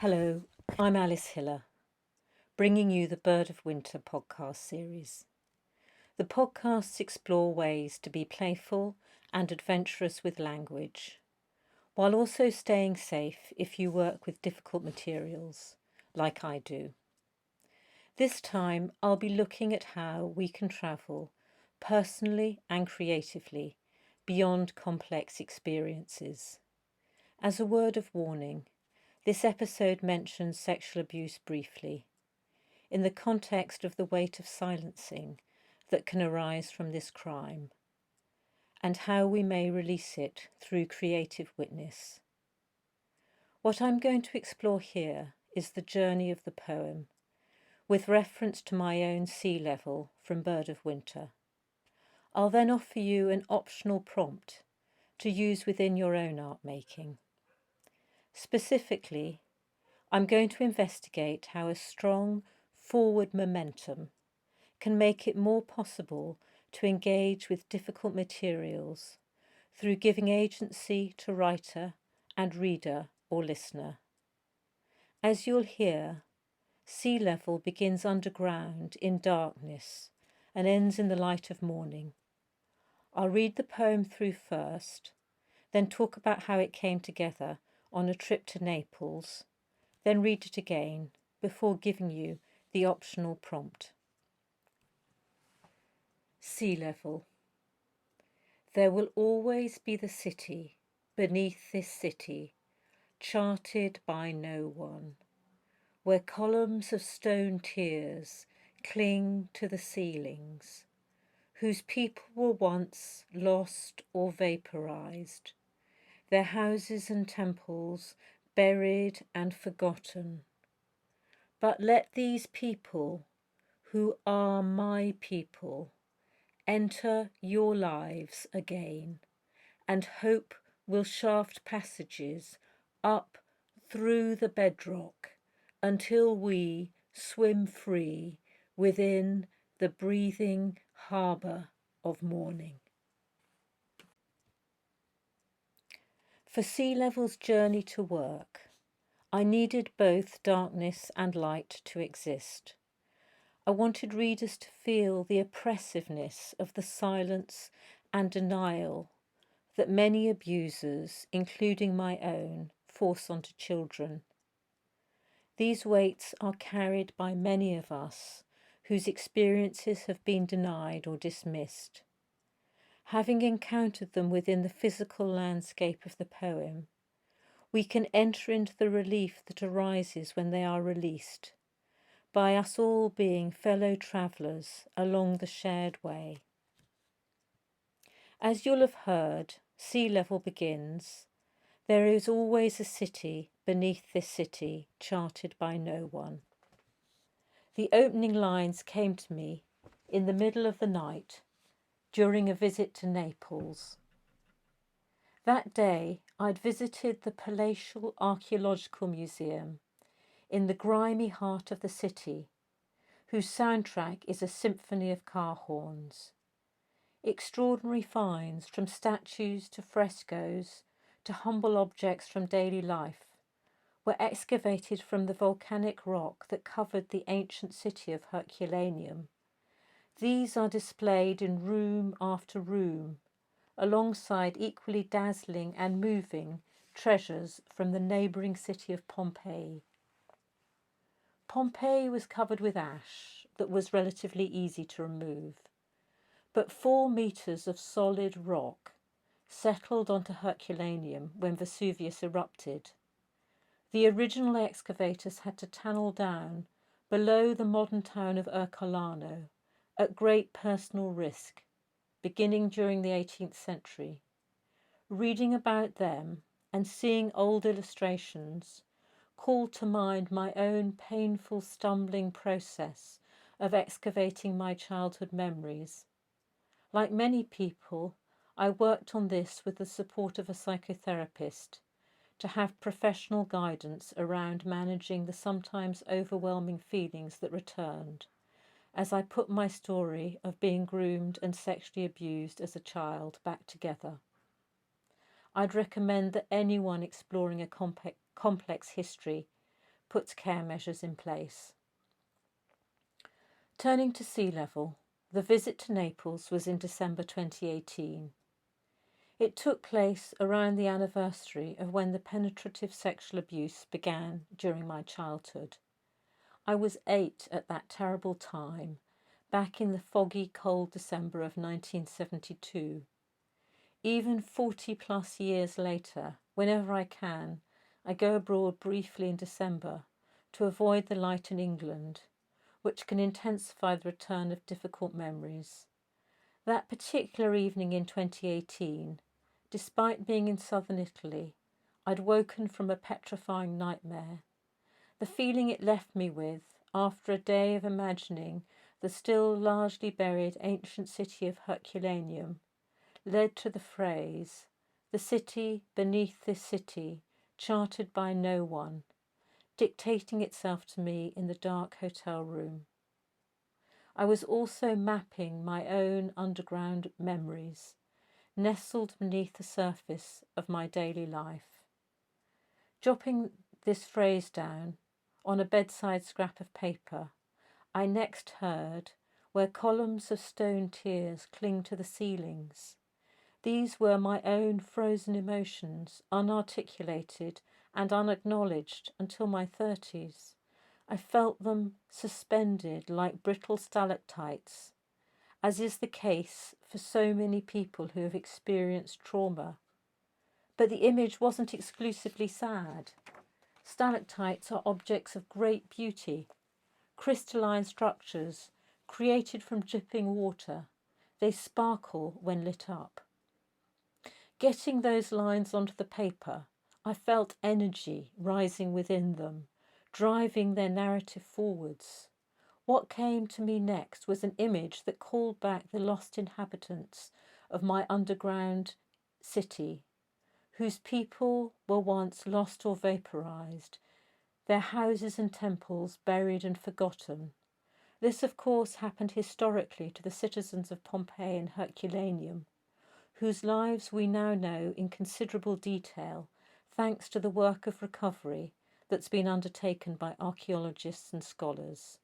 Hello, I'm Alice Hiller, bringing you the Bird of Winter podcast series. The podcasts explore ways to be playful and adventurous with language, while also staying safe if you work with difficult materials, like I do. This time, I'll be looking at how we can travel, personally and creatively, beyond complex experiences. As a word of warning, this episode mentions sexual abuse briefly, in the context of the weight of silencing that can arise from this crime, and how we may release it through creative witness. What I'm going to explore here is the journey of the poem, with reference to my own sea level from Bird of Winter. I'll then offer you an optional prompt to use within your own art making. Specifically, I'm going to investigate how a strong forward momentum can make it more possible to engage with difficult materials through giving agency to writer and reader or listener. As you'll hear, sea level begins underground in darkness and ends in the light of morning. I'll read the poem through first, then talk about how it came together on a trip to Naples, then read it again before giving you the optional prompt. Sea level. There will always be the city beneath this city, charted by no one, where columns of stone tiers cling to the ceilings, whose people were once lost or vaporized, their houses and temples buried and forgotten. But let these people, who are my people, enter your lives again, and hope will shaft passages up through the bedrock until we swim free within the breathing harbour of morning. For sea level's journey to work, I needed both darkness and light to exist. I wanted readers to feel the oppressiveness of the silence and denial that many abusers, including my own, force onto children. These weights are carried by many of us whose experiences have been denied or dismissed. Having encountered them within the physical landscape of the poem, we can enter into the relief that arises when they are released, by us all being fellow travellers along the shared way. As you'll have heard, sea level begins. There is always a city beneath this city, charted by no one. The opening lines came to me in the middle of the night during a visit to Naples. That day, I'd visited the palatial Archaeological Museum in the grimy heart of the city, whose soundtrack is a symphony of car horns. Extraordinary finds, from statues to frescoes to humble objects from daily life, were excavated from the volcanic rock that covered the ancient city of Herculaneum. These are displayed in room after room, alongside equally dazzling and moving treasures from the neighbouring city of Pompeii. Pompeii was covered with ash that was relatively easy to remove, but 4 metres of solid rock settled onto Herculaneum when Vesuvius erupted. The original excavators had to tunnel down below the modern town of Ercolano at great personal risk, beginning during the 18th century. Reading about them and seeing old illustrations called to mind my own painful stumbling process of excavating my childhood memories. Like many people, I worked on this with the support of a psychotherapist to have professional guidance around managing the sometimes overwhelming feelings that returned as I put my story of being groomed and sexually abused as a child back together. I'd recommend that anyone exploring a complex history puts care measures in place. Turning to sea level, the visit to Naples was in December 2018. It took place around the anniversary of when the penetrative sexual abuse began during my childhood. I was 8 at that terrible time, back in the foggy, cold December of 1972. Even 40 plus years later, whenever I can, I go abroad briefly in December to avoid the light in England, which can intensify the return of difficult memories. That particular evening in 2018, despite being in southern Italy, I'd woken from a petrifying nightmare. The feeling it left me with, after a day of imagining the still largely buried ancient city of Herculaneum, led to the phrase, "The city beneath this city, charted by no one," dictating itself to me in the dark hotel room. I was also mapping my own underground memories, nestled beneath the surface of my daily life. Jotting this phrase down on a bedside scrap of paper, I next heard "where columns of stone tears cling to the ceilings." These were my own frozen emotions, unarticulated and unacknowledged until my 30s. I felt them suspended like brittle stalactites, as is the case for so many people who have experienced trauma. But the image wasn't exclusively sad. Stalactites are objects of great beauty, crystalline structures created from dripping water. They sparkle when lit up. Getting those lines onto the paper, I felt energy rising within them, driving their narrative forwards. What came to me next was an image that called back the lost inhabitants of my underground city, whose people were once lost or vaporized, their houses and temples buried and forgotten. This, of course, happened historically to the citizens of Pompeii and Herculaneum, whose lives we now know in considerable detail thanks to the work of recovery that's been undertaken by archaeologists and scholars.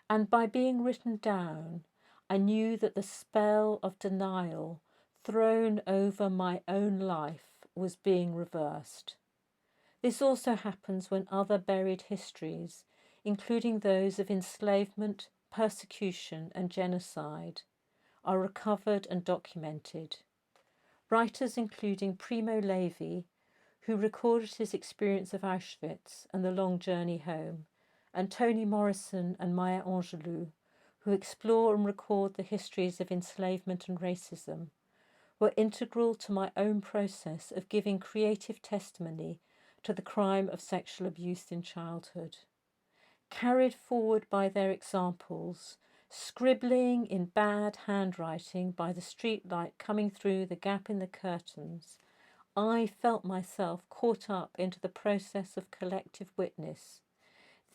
And by being written down, I knew that the spell of denial thrown over my own life was being reversed. This also happens when other buried histories, including those of enslavement, persecution, and genocide, are recovered and documented. Writers including Primo Levi, who recorded his experience of Auschwitz and the long journey home, and Toni Morrison and Maya Angelou, who explore and record the histories of enslavement and racism, were integral to my own process of giving creative testimony to the crime of sexual abuse in childhood. Carried forward by their examples, scribbling in bad handwriting by the streetlight coming through the gap in the curtains, I felt myself caught up into the process of collective witness.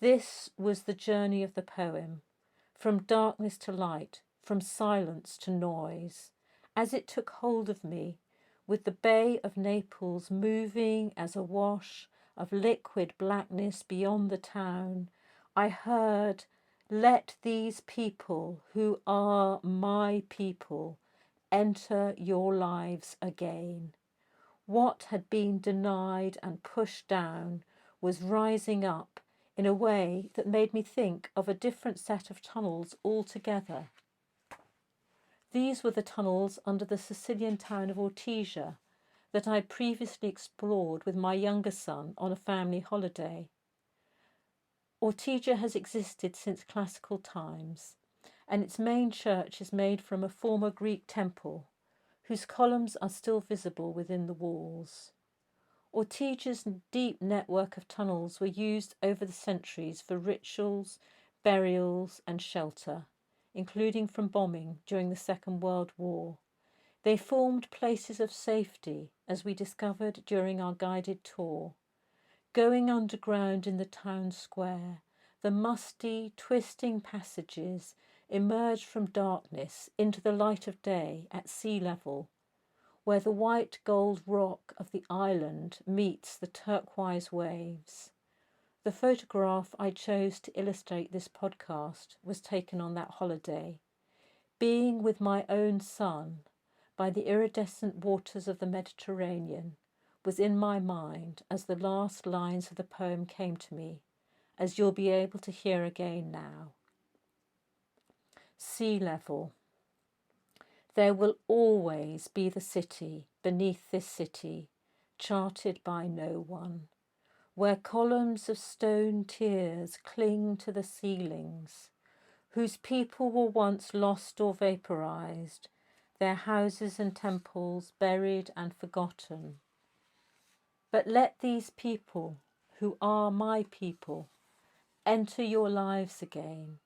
This was the journey of the poem, from darkness to light, from silence to noise, as it took hold of me, with the Bay of Naples moving as a wash of liquid blackness beyond the town. I heard, "Let these people who are my people enter your lives again." What had been denied and pushed down was rising up in a way that made me think of a different set of tunnels altogether. These were the tunnels under the Sicilian town of Ortigia that I had previously explored with my younger son on a family holiday. Ortigia has existed since classical times, and its main church is made from a former Greek temple, whose columns are still visible within the walls. Ortigia's deep network of tunnels were used over the centuries for rituals, burials, and shelter, including from bombing during the Second World War. They formed places of safety, as we discovered during our guided tour. Going underground in the town square, the musty, twisting passages emerged from darkness into the light of day at sea level, where the white gold rock of the island meets the turquoise waves. The photograph I chose to illustrate this podcast was taken on that holiday. Being with my own son by the iridescent waters of the Mediterranean was in my mind as the last lines of the poem came to me, as you'll be able to hear again now. Sea level. There will always be the city beneath this city, charted by no one, where columns of stone tiers cling to the ceilings, whose people were once lost or vaporized, their houses and temples buried and forgotten. But let these people, who are my people, enter your lives again,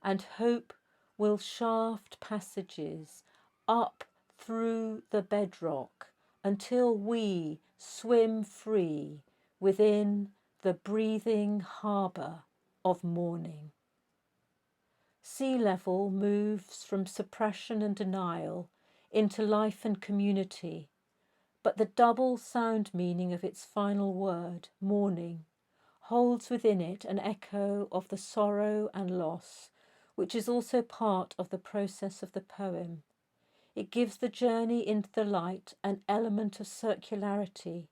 and hope will shaft passages up through the bedrock until we swim free within the breathing harbour of morning. Sea level moves from suppression and denial into life and community, but the double sound meaning of its final word, morning, holds within it an echo of the sorrow and loss, which is also part of the process of the poem. It gives the journey into the light an element of circularity.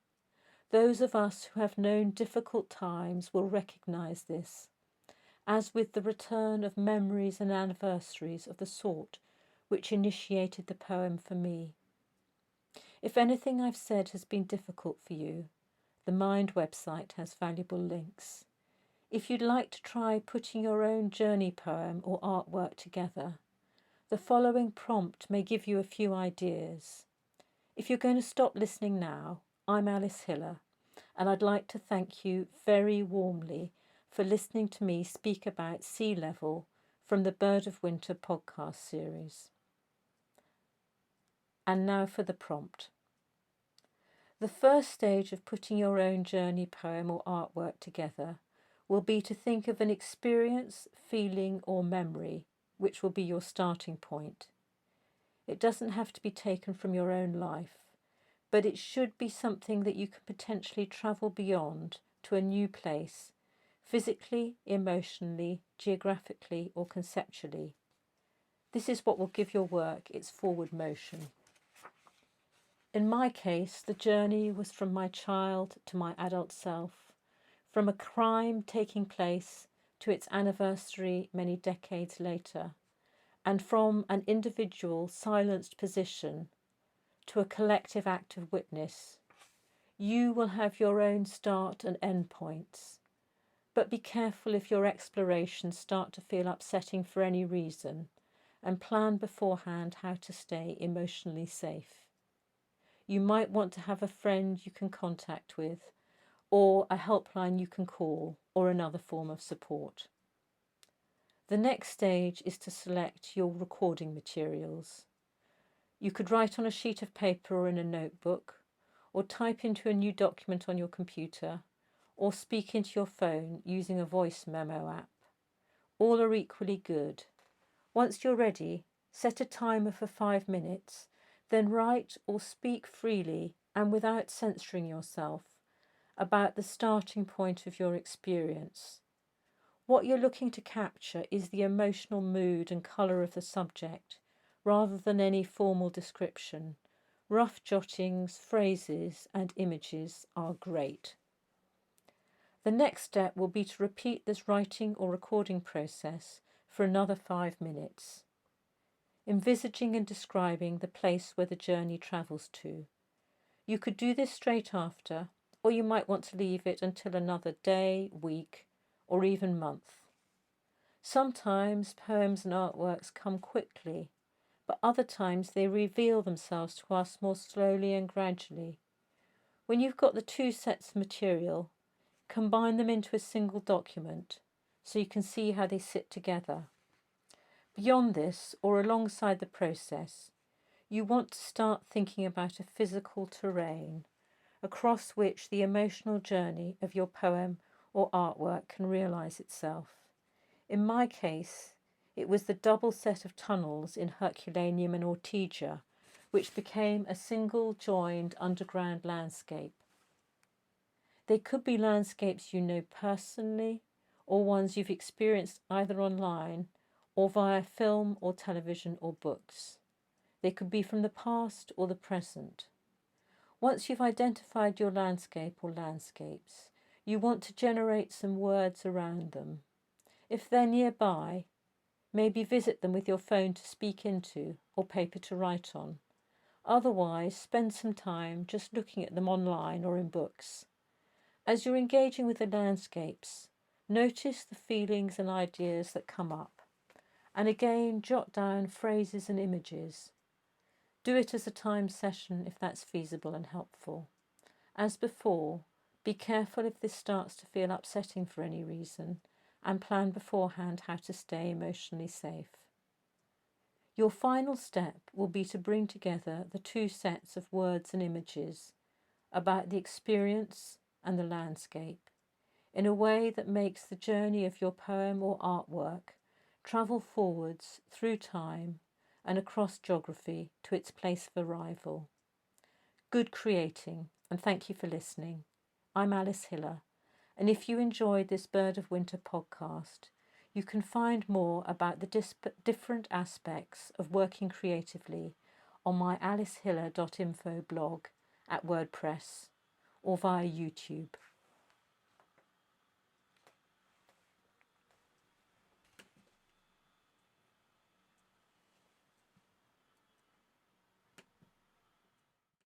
Those of us who have known difficult times will recognise this, as with the return of memories and anniversaries of the sort which initiated the poem for me. If anything I've said has been difficult for you, the Mind website has valuable links. If you'd like to try putting your own journey poem or artwork together, the following prompt may give you a few ideas. If you're going to stop listening now, I'm Alice Hiller, and I'd like to thank you very warmly for listening to me speak about sea level from the Bird of Winter podcast series. And now for the prompt. The first stage of putting your own journey poem or artwork together will be to think of an experience, feeling or memory which will be your starting point. It doesn't have to be taken from your own life, but it should be something that you can potentially travel beyond to a new place, physically, emotionally, geographically or conceptually. This is what will give your work its forward motion. In my case, the journey was from my child to my adult self, from a crime taking place to its anniversary many decades later, and from an individual silenced position to a collective act of witness. You will have your own start and end points, but be careful if your explorations start to feel upsetting for any reason, and plan beforehand how to stay emotionally safe. You might want to have a friend you can contact with, or a helpline you can call, or another form of support. The next stage is to select your recording materials. You could write on a sheet of paper or in a notebook, or type into a new document on your computer, or speak into your phone using a voice memo app. All are equally good. Once you're ready, set a timer for 5 minutes, then write or speak freely and without censoring yourself about the starting point of your experience. What you're looking to capture is the emotional mood and colour of the subject, rather than any formal description. Rough jottings, phrases and images are great. The next step will be to repeat this writing or recording process for another 5 minutes, envisaging and describing the place where the journey travels to. You could do this straight after, or you might want to leave it until another day, week, or even month. Sometimes poems and artworks come quickly, but other times they reveal themselves to us more slowly and gradually. When you've got the 2 sets of material, combine them into a single document so you can see how they sit together. Beyond this, or alongside the process, you want to start thinking about a physical terrain across which the emotional journey of your poem or artwork can realise itself. In my case, it was the double set of tunnels in Herculaneum and Ortigia, which became a single joined underground landscape. They could be landscapes you know personally or ones you've experienced either online or via film or television or books. They could be from the past or the present. Once you've identified your landscape or landscapes, you want to generate some words around them. If they're nearby, maybe visit them with your phone to speak into or paper to write on. Otherwise, spend some time just looking at them online or in books. As you're engaging with the landscapes, notice the feelings and ideas that come up. And again, jot down phrases and images. Do it as a timed session if that's feasible and helpful. As before, be careful if this starts to feel upsetting for any reason, and plan beforehand how to stay emotionally safe. Your final step will be to bring together the two sets of words and images about the experience and the landscape in a way that makes the journey of your poem or artwork travel forwards through time and across geography to its place of arrival. Good creating, and thank you for listening. I'm Alice Hiller, and if you enjoyed this Bird of Winter podcast, you can find more about the different aspects of working creatively on my alicehiller.info blog at WordPress or via YouTube.